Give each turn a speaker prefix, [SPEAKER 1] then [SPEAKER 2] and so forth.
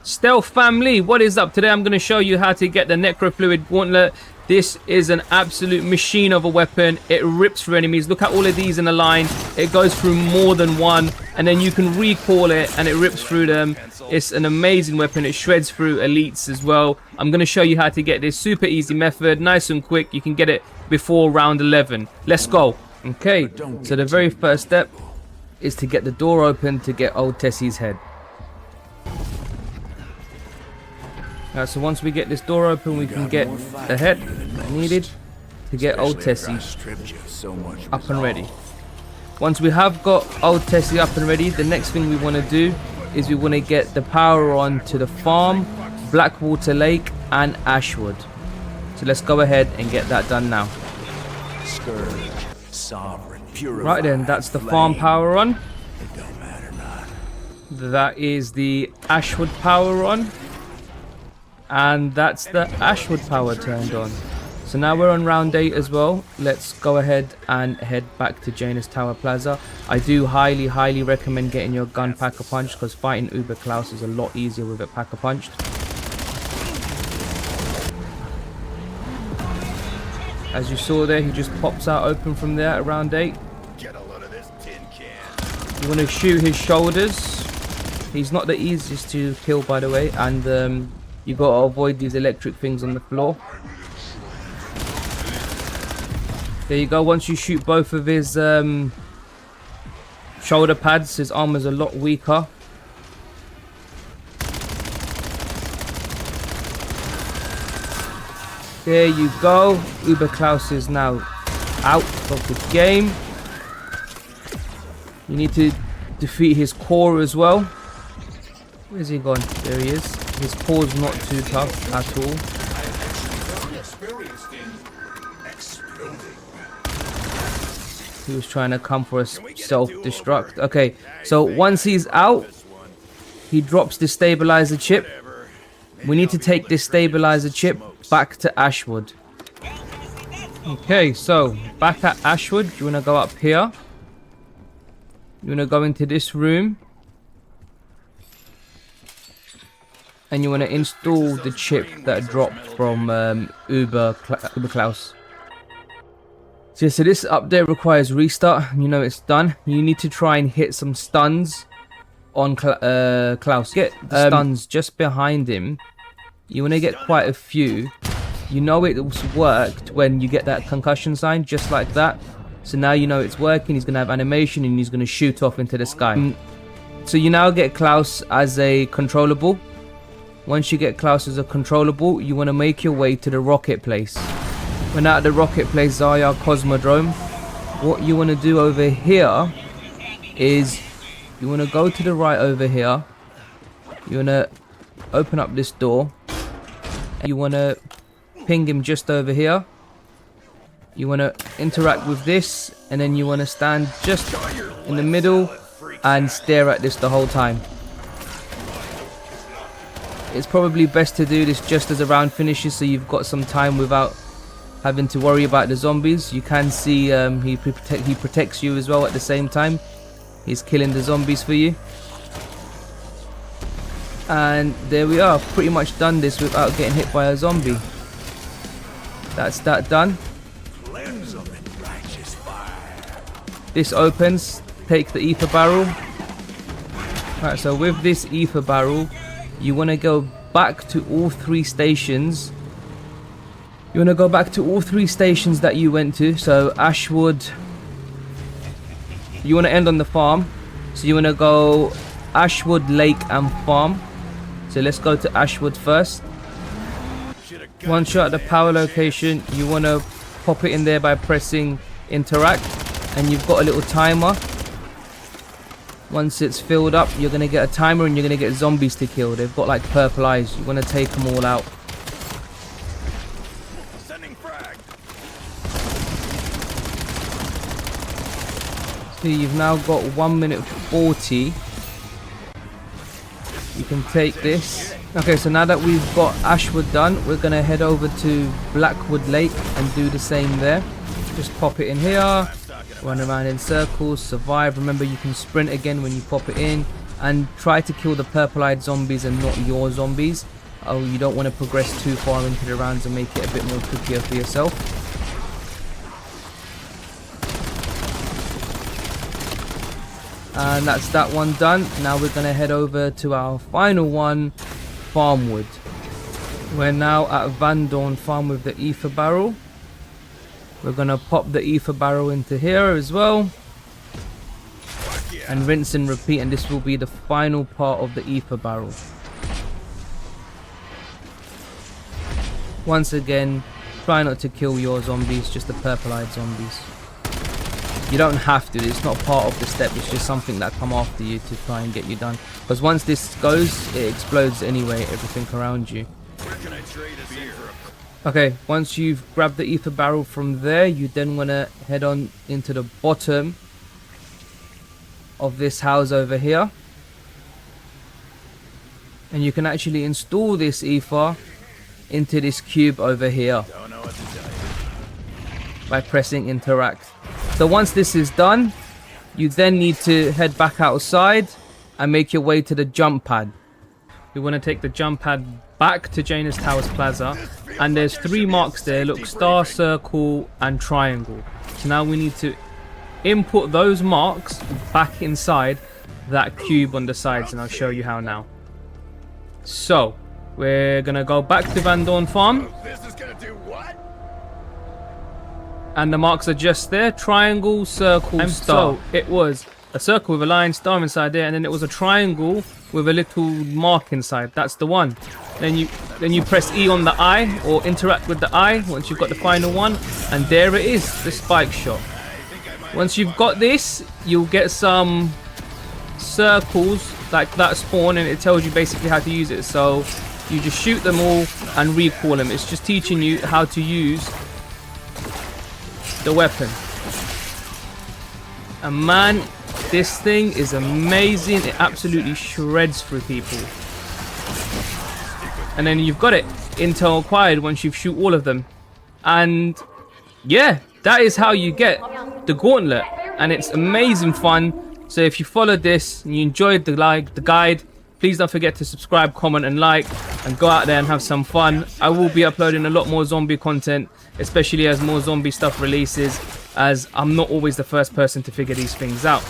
[SPEAKER 1] Stealth family, what is up? Today I'm going to show you how to get the NecroFluid Gauntlet. This is an absolute machine of a weapon. It rips through enemies. Look at all of these in a line. It goes through more than one, and then you can recall it and it rips through them. It's an amazing weapon. It shreds through elites as well. I'm going to show you how to get this super easy method, nice and quick. You can get it before round 11. Let's go. Okay, so the very first step is to get the door open to get old Tessie's head. So once we get this door open, we can get the head needed to get old Tessie up and ready. Once we have got old Tessie up and ready, the next thing we want to do is we want to get the power on to the farm, Blackwater Lake and Ashwood. So let's go ahead and get that done now. Right then, that's the farm power on. That is the Ashwood power on. And that's the Ashwood power turned on. So now we're on round 8 as well. Let's go ahead and head back to Janus Tower Plaza. I do highly recommend getting your gun packer punched, because fighting Uber Klaus is a lot easier with it packer punched. As you saw there, he just pops out open from there at round 8. You want to shoot his shoulders. He's not the easiest to kill, by the way, and you got to avoid these electric things on the floor. There you go. Once you shoot both of his shoulder pads, his armor's a lot weaker. There you go. Uber Klaus is now out of the game. You need to defeat his core as well. Where's he gone? There he is. His core's not too tough at all. He was trying to come for a self-destruct. Okay, so once he's out, he drops the stabilizer chip. We need to take this stabilizer chip back to Ashwood. Okay, so back at Ashwood, you want to go up here. You want to go into this room. And you want to install the chip that dropped from Uber Klaus. So this update requires restart. You know it's done. You need to try and hit some stuns on Klaus. Get the stuns just behind him. You want to get quite a few. You know it worked when you get that concussion sign, just like that. So now you know it's working. He's going to have animation and he's going to shoot off into the sky. So you now get Klaus as a controllable. Once you get Klaus as a controllable, you want to make your way to the rocket place. When at the rocket place, Zaya Cosmodrome, what you want to do over here is you want to go to the right over here. You want to open up this door. You want to ping him just over here. You want to interact with this, and then you want to stand just in the middle and stare at this the whole time. It's probably best to do this just as a round finishes, so you've got some time without having to worry about the zombies. You can see he protects you as well at the same time. He's killing the zombies for you. And there we are, pretty much done this without getting hit by a zombie. That's that done. This opens, take the ether barrel. Right, so with this ether barrel, you want to go back to all 3 stations. You want to go back to all 3 stations that you went to. So Ashwood. You want to end on the farm. So you want to go Ashwood, Lake and Farm. So let's go to Ashwood first. Once you're at the power location, you want to pop it in there by pressing interact. And you've got a little timer. Once it's filled up, you're going to get a timer and you're going to get zombies to kill. They've got like purple eyes. You want to take them all out. So you've now got 1 minute 40. You can take this. Okay, so now that we've got Ashwood done, we're going to head over to Blackwood Lake and do the same there. Just pop it in here. Run around in circles, survive. Remember, you can sprint again when you pop it in. and try to kill the purple-eyed zombies and not your zombies. Oh, you don't want to progress too far into the rounds and make it a bit more trickier for yourself. And that's that one done. Now we're going to head over to our final one, Farmwood. We're now at Van Dorn Farm with the ether barrel. We're going to pop the ether barrel into here as well. And rinse and repeat, and this will be the final part of the ether barrel. Once again, try not to kill your zombies, just the purple-eyed zombies. You don't have to, it's not part of the step, it's just something that come after you to try and get you done. Because once this goes, it explodes anyway, everything around you. Okay, once you've grabbed the ether barrel from there, you then want to head on into the bottom of this house over here. And you can actually install this ether into this cube over here by pressing interact. So once this is done, you then need to head back outside and make your way to the jump pad. We want to take the jump pad back to Janus Towers Plaza, and there's 3 marks there. Look, star, circle and triangle. So now we need to input those marks back inside that cube on the sides, and I'll show you how now. So we're gonna go back to Van Dorn Farm, and the marks are just there: triangle, circle, and star. So it was a circle with a line, star inside there, and then it was a triangle with a little mark inside. That's the one. Then you press E on the eye, or interact with the eye once you've got the final one, and there it is, the spike shot. Once you've got this, you'll get some circles like that spawn, and it tells you basically how to use it. So you just shoot them all and recall them. It's just teaching you how to use the weapon. And man, this thing is amazing. It absolutely shreds through people. And then you've got it. Intel acquired once you've shoot all of them. And yeah, that is how you get the gauntlet. And it's amazing fun. So if you followed this and you enjoyed the guide, please don't forget to subscribe, comment and like, and go out there and have some fun. I will be uploading a lot more zombie content, especially as more zombie stuff releases, as I'm not always the first person to figure these things out.